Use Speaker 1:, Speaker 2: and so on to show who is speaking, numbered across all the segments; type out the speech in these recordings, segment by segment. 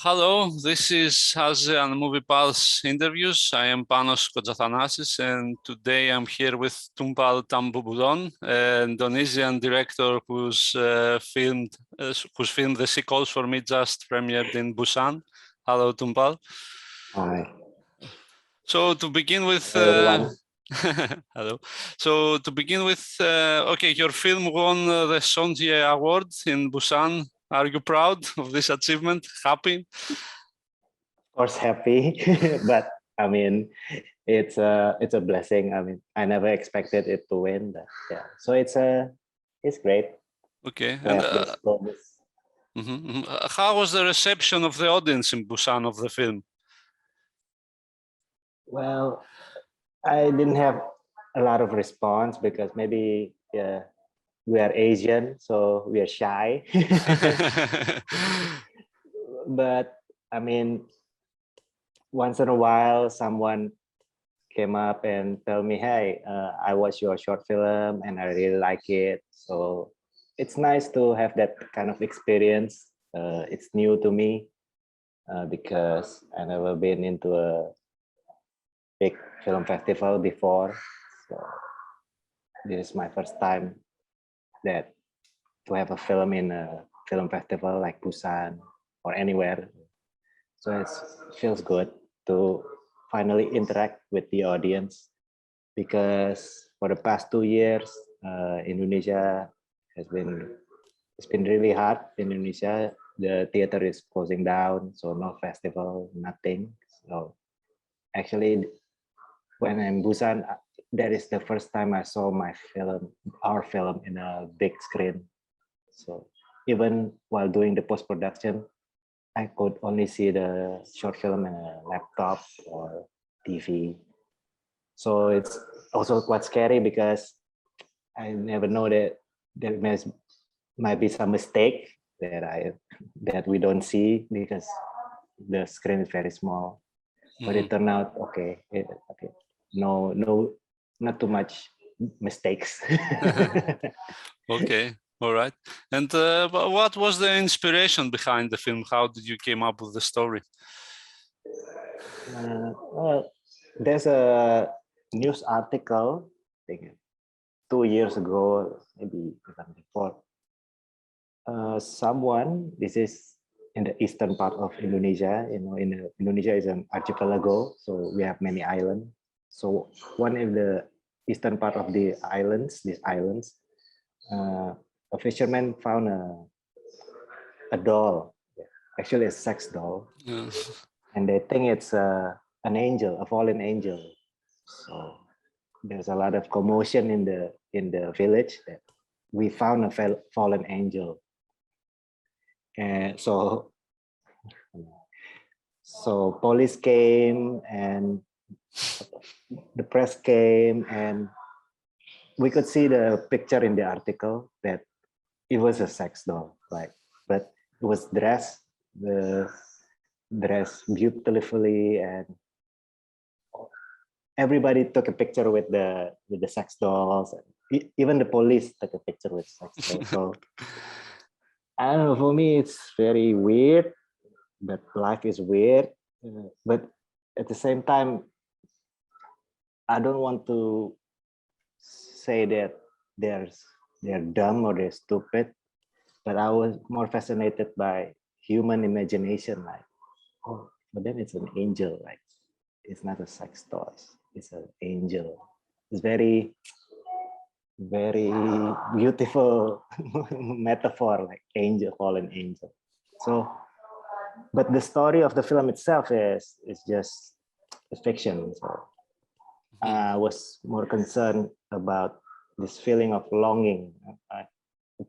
Speaker 1: Hello, this is Haze and Movie Pulse interviews. I am Panos Kotzathanasis, and today I'm here with Tumpal Tampubolon, an Indonesian director who's filmed The Sea Calls for Me just premiered in Busan. Hello, Tumpal.
Speaker 2: Hi.
Speaker 1: So to begin with, hello. So to begin with, okay, your film won the Sonje Award in Busan. Are you proud of this achievement? Happy?
Speaker 2: Of course, happy, but I mean, it's a blessing. I mean, I never expected it to win, but yeah. So it's great.
Speaker 1: Okay.
Speaker 2: And
Speaker 1: how was the reception of the audience in Busan of the film?
Speaker 2: Well, I didn't have a lot of response because maybe we are Asian, so we are shy. But I mean, once in a while, someone came up and tell me, hey, I watched your short film and I really like it. So it's nice to have that kind of experience. It's new to me because I never been into a big film festival before. So this is my first time that to have a film in a film festival like Busan or anywhere. So it feels good to finally interact with the audience, because for the past 2 years, Indonesia it's been really hard in Indonesia. The theater is closing down, so no festival, nothing. So actually, when I'm in Busan, that is the first time I saw our film in a big screen. So even while doing the post-production, I could only see the short film in a laptop or TV. So it's also quite scary because I never know that there might be some mistake that we don't see because the screen is very small. But it turned out okay. Okay, no, not too much mistakes.
Speaker 1: Okay, all right. And what was the inspiration behind the film? How did you came up with the story?
Speaker 2: Well, there's a news article, I think 2 years ago, maybe even before. This is in the eastern part of Indonesia. Indonesia is an archipelago, so we have many islands. So one of the eastern part of these islands, a fisherman found a doll, actually a sex doll, and they think it's an angel, a fallen angel. So there's a lot of commotion in the village that we found a fallen angel. And so police came and the press came, and we could see the picture in the article that it was a sex doll, like, but it was dressed beautifully, and everybody took a picture with the sex dolls. Even the police took a picture with sex dolls. So I don't know, for me it's very weird, but life is weird. But at the same time, I don't want to say that they're dumb or they're stupid, but I was more fascinated by human imagination. Like, oh, but then it's an angel. Like, it's not a sex toy. It's an angel. It's very, very beautiful metaphor, like angel, fallen angel. So, but the story of the film itself is just a fiction. So I was more concerned about this feeling of longing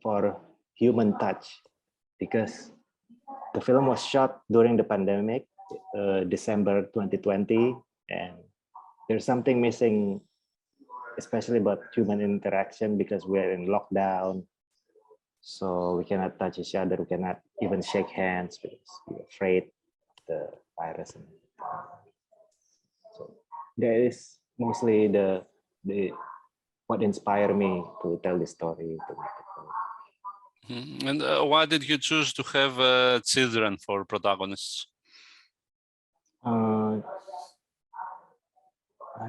Speaker 2: for human touch, because the film was shot during the pandemic, December 2020, and there's something missing, especially about human interaction, because we're in lockdown. So we cannot touch each other. We cannot even shake hands because we're afraid of the virus. So that is mostly the what inspired me to tell this story to make the film.
Speaker 1: And why did you choose to have children for protagonists?
Speaker 2: I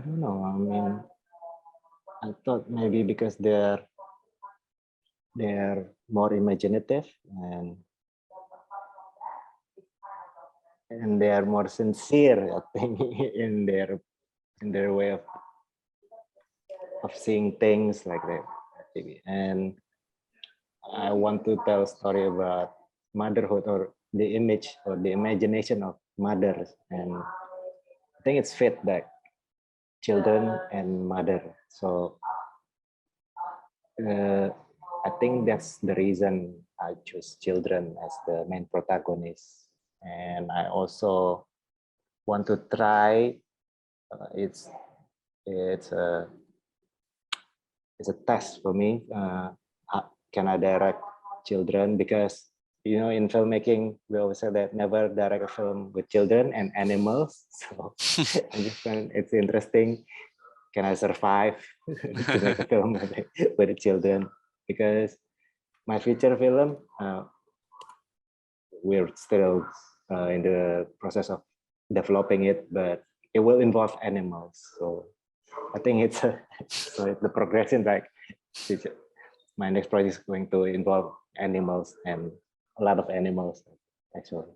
Speaker 2: don't know. I mean, I thought maybe because they're more imaginative and they are more sincere, I think, in their way of seeing things like that. And I want to tell a story about motherhood or the image or the imagination of mothers, and I think it's fit like children and mother. So I think that's the reason I choose children as the main protagonist. And I also want to try. It's a it's a test for me. Can I direct children? Because in filmmaking, we always say that never direct a film with children and animals. So I just find it's interesting. Can I survive to make a film with the children? Because my feature film, we're still in the process of developing it, but it will involve animals. So I think it's the progression. Like my next project is going to involve animals and a lot of animals, actually.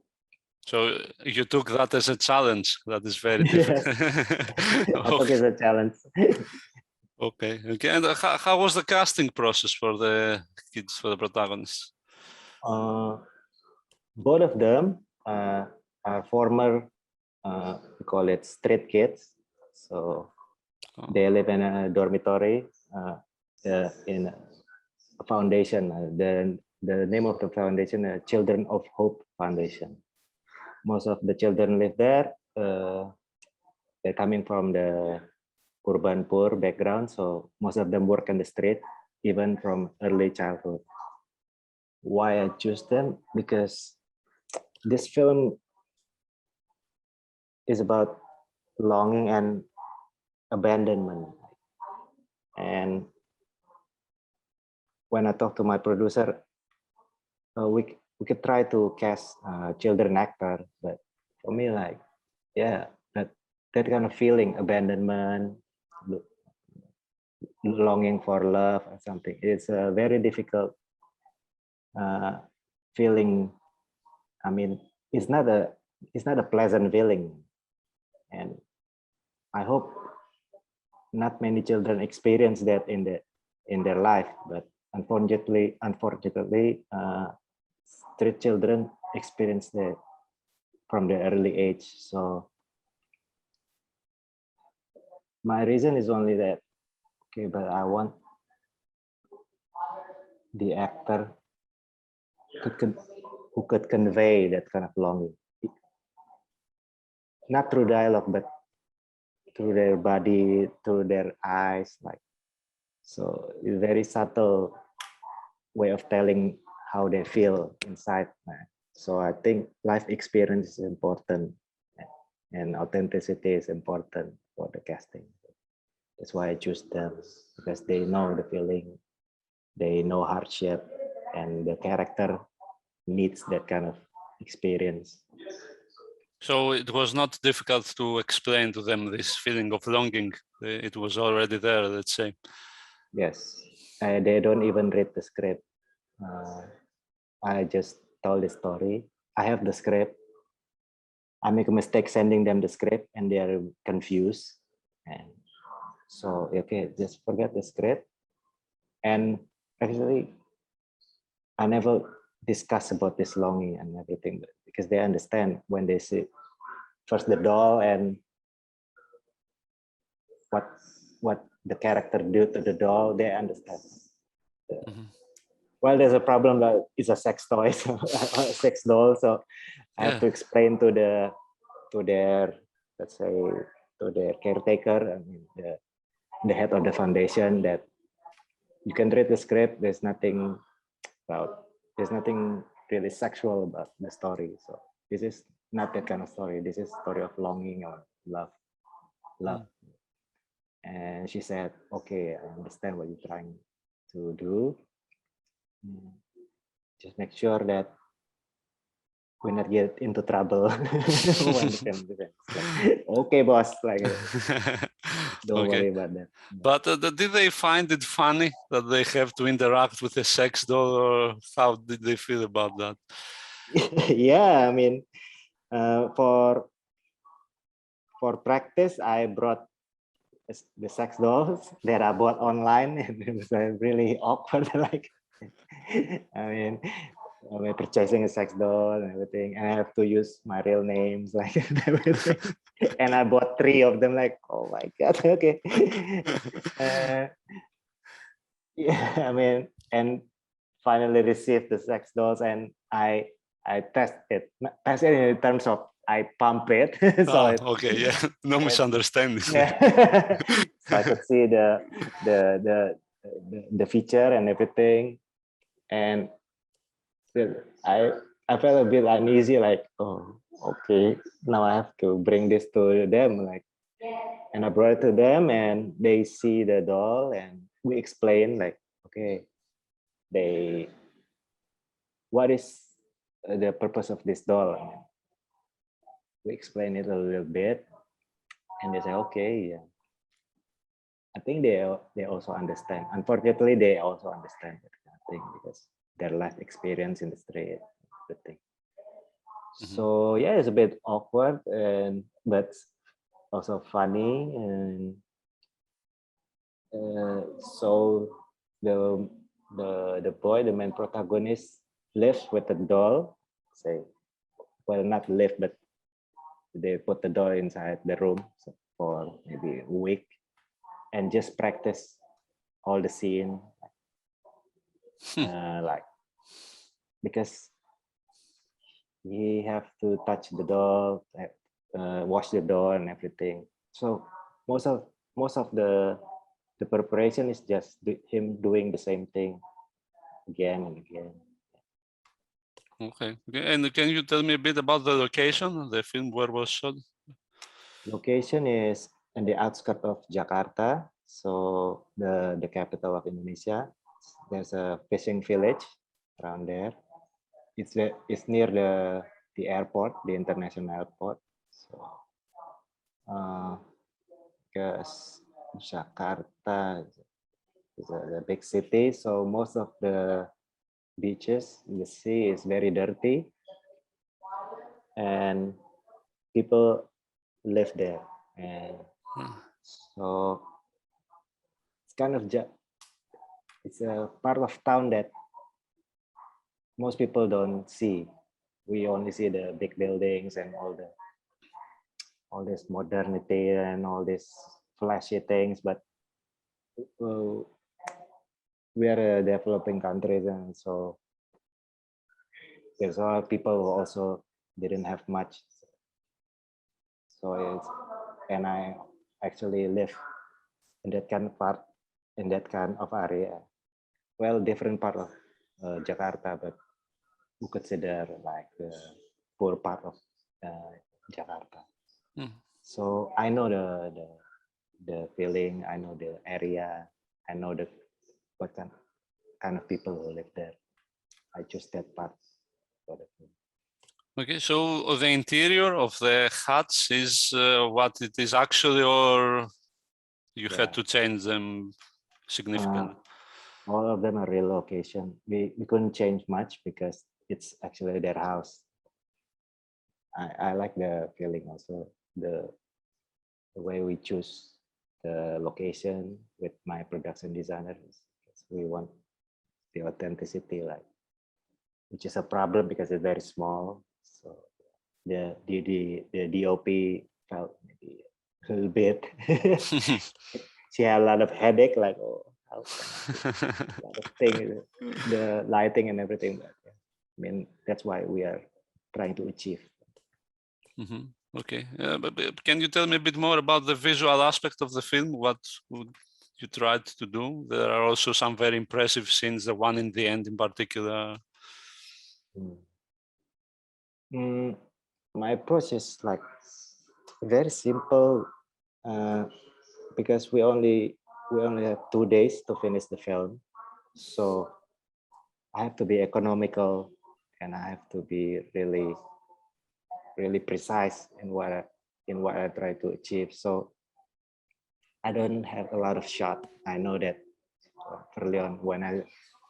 Speaker 1: So you took that as a challenge. That is very difficult.
Speaker 2: I took it as a challenge.
Speaker 1: Okay. And how was the casting process for the kids, for the protagonists?
Speaker 2: Both of them are former, we call it street kids. So they live in a dormitory in a foundation. The name of the foundation, Children of Hope Foundation. Most of the children live there. They're coming from the urban poor background, so most of them work in the street, even from early childhood. Why I choose them? Because this film is about longing and abandonment. And when I talk to my producer, we could try to cast children actor, but for me, like, yeah, that kind of feeling, abandonment, longing for love or something. It's a very difficult feeling. I mean, it's not a pleasant feeling, and I hope not many children experience that in their life. But unfortunately, street children experience that from the early age. So my reason is only that, okay, but I want the actor who could convey that kind of longing, not through dialogue, but through their body, through their eyes, like, so it's very subtle way of telling how they feel inside. So I think life experience is important, and authenticity is important for the casting. That's why I choose them, because they know the feeling, they know hardship, and the character needs that kind of experience.
Speaker 1: So it was not difficult to explain to them this feeling of longing. It was already there, let's say.
Speaker 2: Yes, they don't even read the script. I just tell the story. I have the script. I make a mistake sending them the script, and they are confused. And so, okay, just forget the script. And actually, I never discuss about this longing and everything, because they understand when they see first the doll and what the character do to the doll. They understand. Well, there's a problem that it's a sex toy, so a sex doll. So I have to explain to their, let's say, to their caretaker, I mean, the head of the foundation, that you can read the script. There's nothing really sexual about the story. So this is not that kind of story. This is a story of longing or love. And she said, okay, I understand what you're trying to do. just make sure that we not get into trouble when the film begins. Like, okay, boss, like don't worry
Speaker 1: Okay.
Speaker 2: about that.
Speaker 1: But did they find it funny that they have to interact with a sex doll, or how did they feel about that?
Speaker 2: Yeah, I mean, for practice, I brought the sex dolls that I bought online, and it was really awkward. Like, I mean, we're purchasing a sex doll and everything, and I have to use my real names, like everything. And I bought 3 of them. Like, oh my god, okay. Yeah, I mean, and finally received the sex dolls, and I test it in terms of I pump it, so it,
Speaker 1: Okay, yeah, no misunderstandings.
Speaker 2: yeah. So I could see the the the feature and everything, and I felt a bit uneasy, like, oh, okay, now I have to bring this to them, like, and I brought it to them, and they see the doll, and we explain, like, okay, they, what is the purpose of this doll? I mean, we explain it a little bit, and they say, okay, yeah. I think they also understand. Unfortunately, they also understand that kind of thing because their life experience in the street, everything. So yeah, it's a bit awkward, and but also funny. And so the the boy, the main protagonist, lives with the doll. Say, well, not live, but they put the doll inside the room for maybe a week and just practice all the scene, like, because he have to touch the doll, wash the doll and everything. So most of the preparation is just him doing the same thing again and again.
Speaker 1: Okay. And can you tell me a bit about the location, the film where was shot?
Speaker 2: Location is in the outskirts of Jakarta, so the capital of Indonesia. There's a fishing village around there. It's near the airport, the international airport. So because Jakarta is a big city, so most of the beaches in the sea is very dirty, and people live there, and so it's kind of it's a part of town that most people don't see. We only see the big buildings and all this modernity and all these flashy things, but we are a developing country, and so there's a lot of people who also didn't have much. So it's, and I actually live in that kind of part, in that kind of area. Well, different part of Jakarta, but we consider like the poor part of Jakarta. So I know the feeling, I know the area, I know the what kind of people who live there. I choose that part for the film.
Speaker 1: Okay, so the interior of the huts is what it is actually, or you had to change them significantly?
Speaker 2: All of them are relocation. We couldn't change much because it's actually their house. I like the feeling also, the way we choose the location with my production designers. We want the authenticity, like, which is a problem because it's very small. So the DOP felt maybe a little bit. She had a lot of headache, like, oh, how can I do a lot of things, the lighting and everything. But yeah, I mean, that's why we are trying to achieve.
Speaker 1: Okay, but can you tell me a bit more about the visual aspect of the film? What would you tried to do? There are also some very impressive scenes, the one in the end in particular.
Speaker 2: My approach is like very simple, because we only have 2 days to finish the film. So I have to be economical, and I have to be really precise in what I try to achieve. So I don't have a lot of shot. I know that early on when I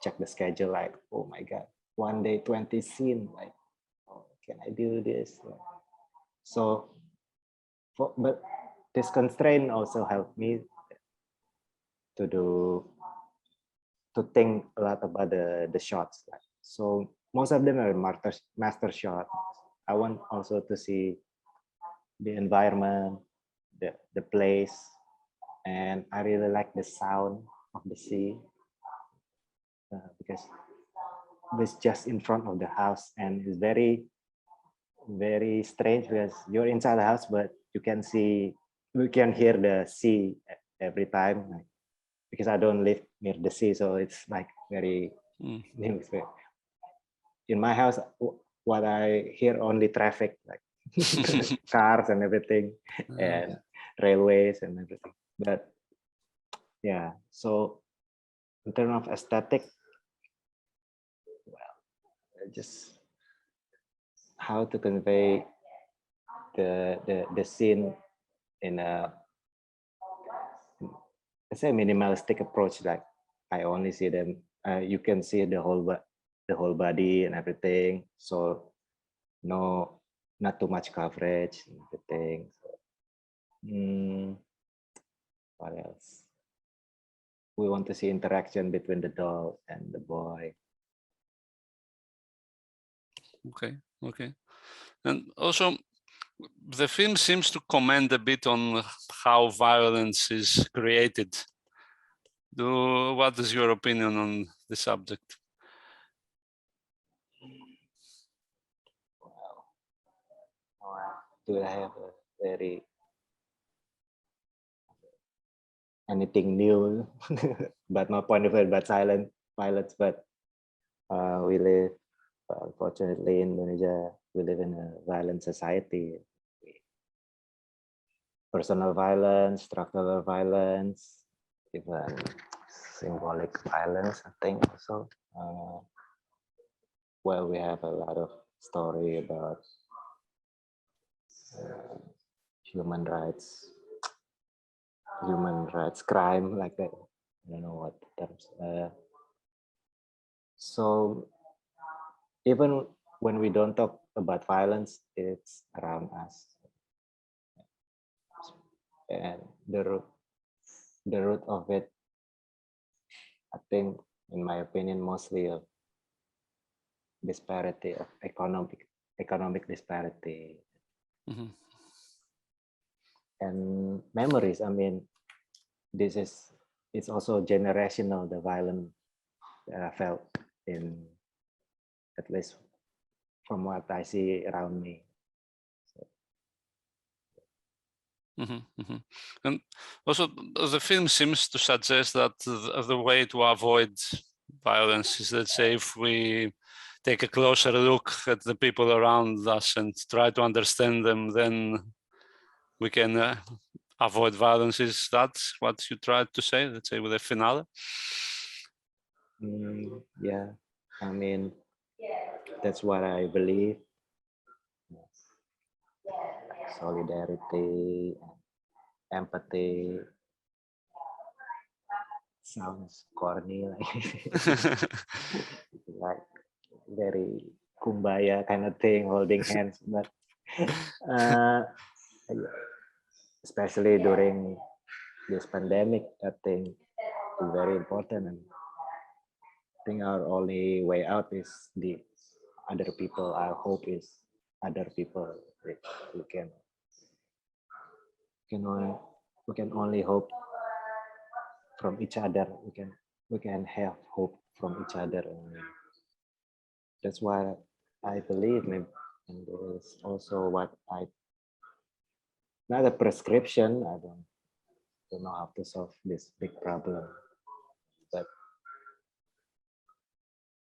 Speaker 2: check the schedule, like, oh my God, one day 20 scene, like, oh, can I do this? So, but this constraint also helped me to think a lot about the shots. Like, so most of them are master shot. I want also to see the environment, the place, and I really like the sound of the sea because it's just in front of the house, and it's very strange because you're inside the house, but you can hear the sea every time. Like, because I don't live near the sea, so it's like very new. In my house, what I hear only traffic, like cars and everything, and railways and everything. But yeah, so in terms of aesthetic, well, just how to convey the scene in a, let's say, minimalistic approach. Like, I only see them. You can see the whole body and everything. So not too much coverage and everything. What else? We want to see interaction between the doll and the boy.
Speaker 1: Okay. And also, the film seems to comment a bit on how violence is created. What is your opinion on the subject?
Speaker 2: Do I have a very anything new? But my point of view about silent violence. But we live, unfortunately, in Indonesia, we live in a violent society. Personal violence, structural violence, even symbolic violence, I think also. Well, we have a lot of story about human rights crime, like that. I don't know what terms. So even when we don't talk about violence, it's around us. And the root of it, I think, in my opinion, mostly of disparity, of economic disparity. And memories. I mean, it's also generational, the violence that I felt in, at least from what I see around me.
Speaker 1: And also, the film seems to suggest that the way to avoid violence is, let's say, if we take a closer look at the people around us and try to understand them, then we can avoid violence. Is that what you tried to say, let's say, with the finale?
Speaker 2: Yeah, I mean, that's what I believe. Like solidarity, empathy. Sounds corny, like very kumbaya kind of thing, holding hands, but especially during this pandemic, I think is very important. And I think our only way out is the other people. Our hope is other people. We can only hope from each other. We can have hope from each other. And that's why I believe, and there is also what not a prescription. I don't know how to solve this big problem, but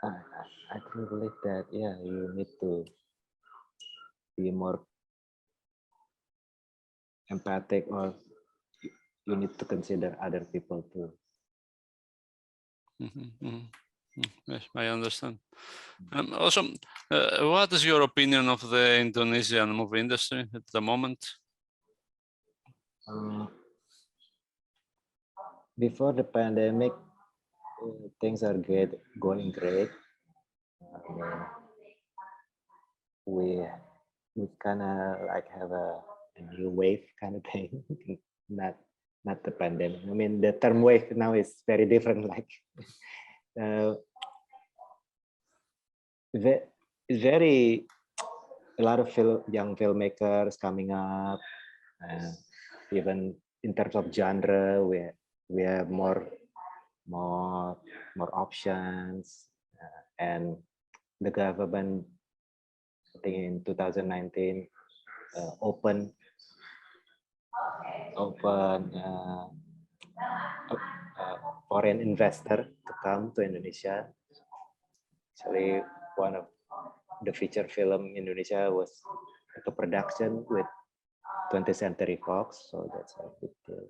Speaker 2: I do believe that, yeah, you need to be more empathic, or you need to consider other people too.
Speaker 1: Yes, I understand. Also, what is your opinion of the Indonesian movie industry at the moment?
Speaker 2: Before the pandemic, things are going great. We kind of like have a new wave kind of thing, not the pandemic. I mean, the term wave now is very different. Like, very a lot of young filmmakers coming up. Even in terms of genre, we have more options, and the government, I think in 2019, open foreign investor to come to Indonesia. Actually, one of the feature film Indonesia was a production with 20th Century Fox, so that's a big deal.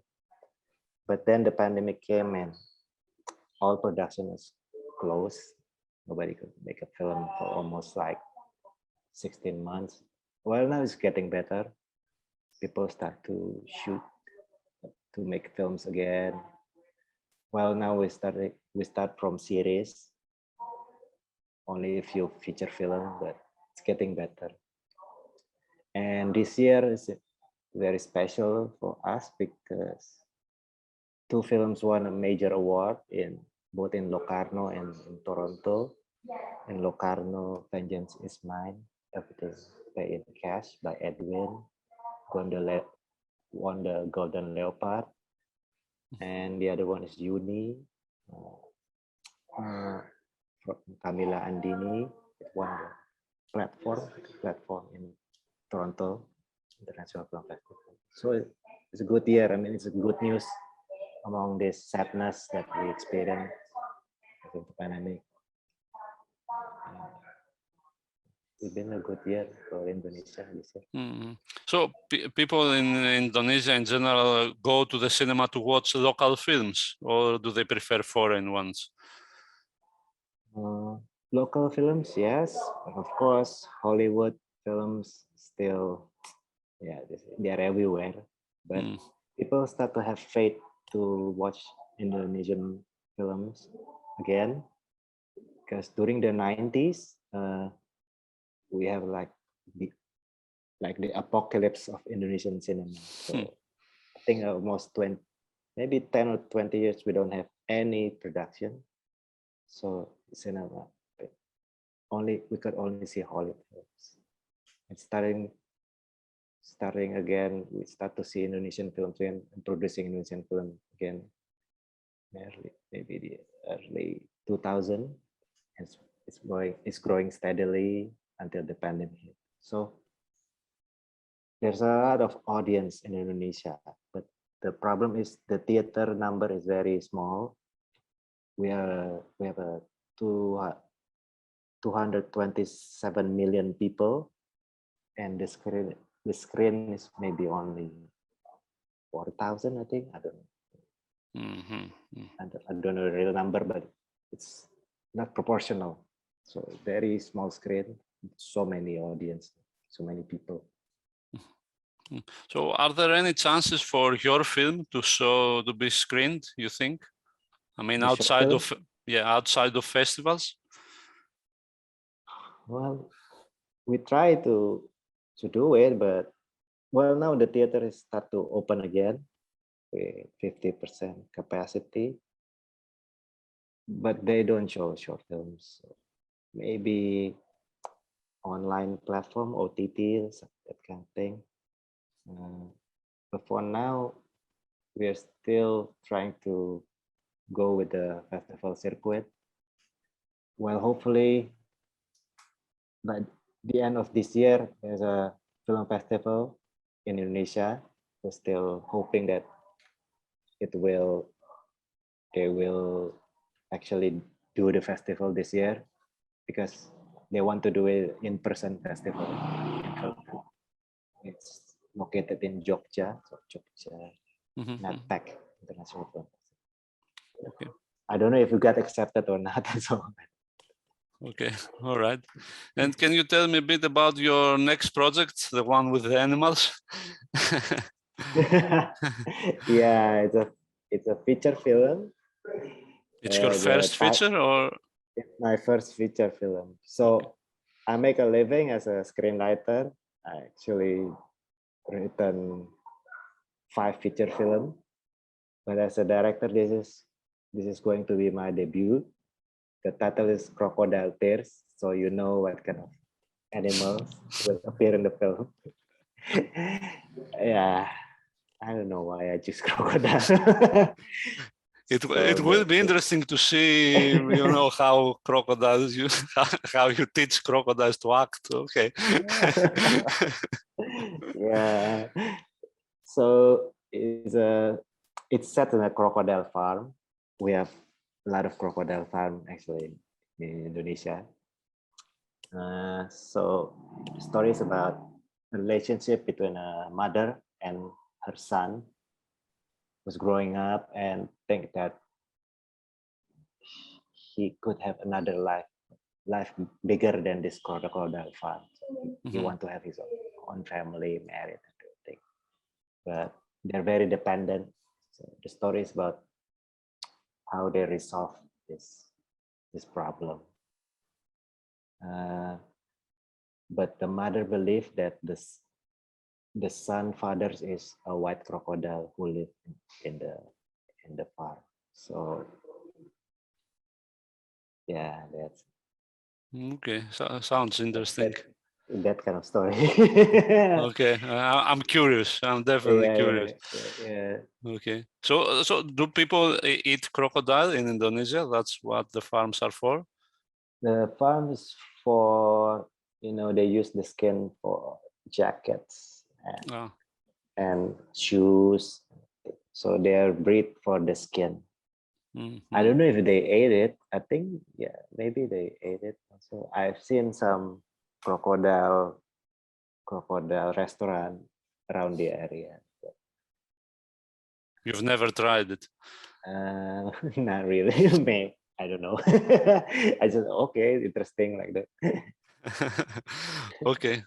Speaker 2: But then the pandemic came and all production was closed. Nobody could make a film for almost like 16 months. Well, now it's getting better. People start to shoot, to make films again. Well, now we start from series, only a few feature film, but it's getting better. And this year is very special for us because 2 films won a major award both in Locarno and in Toronto. In Locarno, Vengeance is Mine, Everything Paid in Cash by Edwin, won the Golden Leopard. And the other one is Juni, from Camilla Andini. It won the platform in Toronto International Film Festival. So it's a good year. I mean, it's a good news among this sadness that we experience with the pandemic. It's been a good year for Indonesia this year.
Speaker 1: So people in Indonesia in general go to the cinema to watch local films, or do they prefer foreign ones?
Speaker 2: Local films, yes. Of course, Hollywood films still, yeah, they're everywhere. But people start to have faith to watch Indonesian films again, because during the 90s, we have like the apocalypse of Indonesian cinema. So I think almost maybe 10 or 20 years we don't have any production. So cinema, we could only see Hollywood films. And starting again, we start to see Indonesian films and producing Indonesian film again. Maybe the early 2000, and it's growing steadily until the pandemic hit. So there's a lot of audience in Indonesia, but the problem is the theater number is very small. We have a 227 million people, and the screen is maybe only 4,000, I think. I don't know. I don't know the real number, but it's not proportional. So very small screen, so many audience, so many people.
Speaker 1: So are there any chances for your film to be screened, you think? I mean, outside of festivals?
Speaker 2: Well, we try to do it, but well, now the theater is start to open again with 50% capacity, but they don't show short films. So maybe online platform, OTT, that kind of thing. But for now, we are still trying to go with the festival circuit. Well, hopefully by the end of this year, there's a film festival in Indonesia. We're still hoping that they will actually do the festival this year, because they want to do it in-person festival. It's located in Jogja, so Jogja, International Film Festival.
Speaker 1: Okay.
Speaker 2: I don't know if you got accepted or not. So
Speaker 1: Okay, all right. And can you tell me a bit about your next project, the one with the animals?
Speaker 2: yeah, it's a feature film.
Speaker 1: It's your first feature, or?
Speaker 2: It's my first feature film. So I make a living as a screenwriter. I actually written 5 feature film, but as a director, this is going to be my debut. The title is Crocodile Tears, so you know what kind of animals will appear in the film. Yeah, I don't know why I choose crocodile.
Speaker 1: It will be interesting to see, how crocodiles how you teach crocodiles to act. Okay.
Speaker 2: Yeah. So it's set in a crocodile farm. We have a lot of crocodile farm actually in Indonesia. So the story is about a relationship between a mother and her son who's growing up and think that he could have another life bigger than this crocodile farm. So he want to have his own family, married, and everything. But they're very dependent. So the story is about how they resolve this problem. But the mother believed that the son father is a white crocodile who live in the farm. So yeah, that's
Speaker 1: Okay, sounds interesting.
Speaker 2: that kind of story.
Speaker 1: Okay, I'm curious. I'm definitely curious.
Speaker 2: Yeah.
Speaker 1: Okay, so do people eat crocodile in Indonesia? That's what the farms are for?
Speaker 2: The farm is for, they use the skin for jackets and shoes. So they are bred for the skin. I don't know if they ate it. I think, yeah, maybe they ate it also. I've seen some crocodile restaurant around the area.
Speaker 1: You've never tried it?
Speaker 2: Not really. Maybe, I don't know. I just, okay, interesting like that.
Speaker 1: Okay.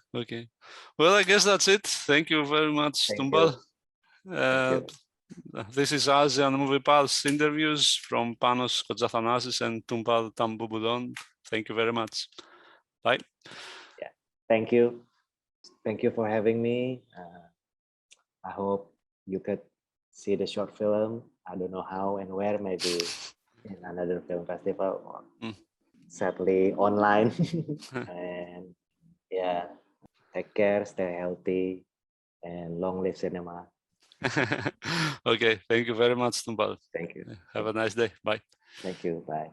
Speaker 1: Well, I guess that's it. Thank you very much, Tumpal. This is ASEAN Movie Pulse interviews from Panos Kotzathanasis and Tumpal Tampubolon. Thank you very much. Bye.
Speaker 2: Yeah, thank you. Thank you for having me. I hope you could see the short film. I don't know how and where, maybe in another film festival or sadly online. And yeah, take care, stay healthy, and long live cinema.
Speaker 1: Okay, thank you very much, Tumpal.
Speaker 2: Thank you.
Speaker 1: Have a nice day. Bye.
Speaker 2: Thank you. Bye.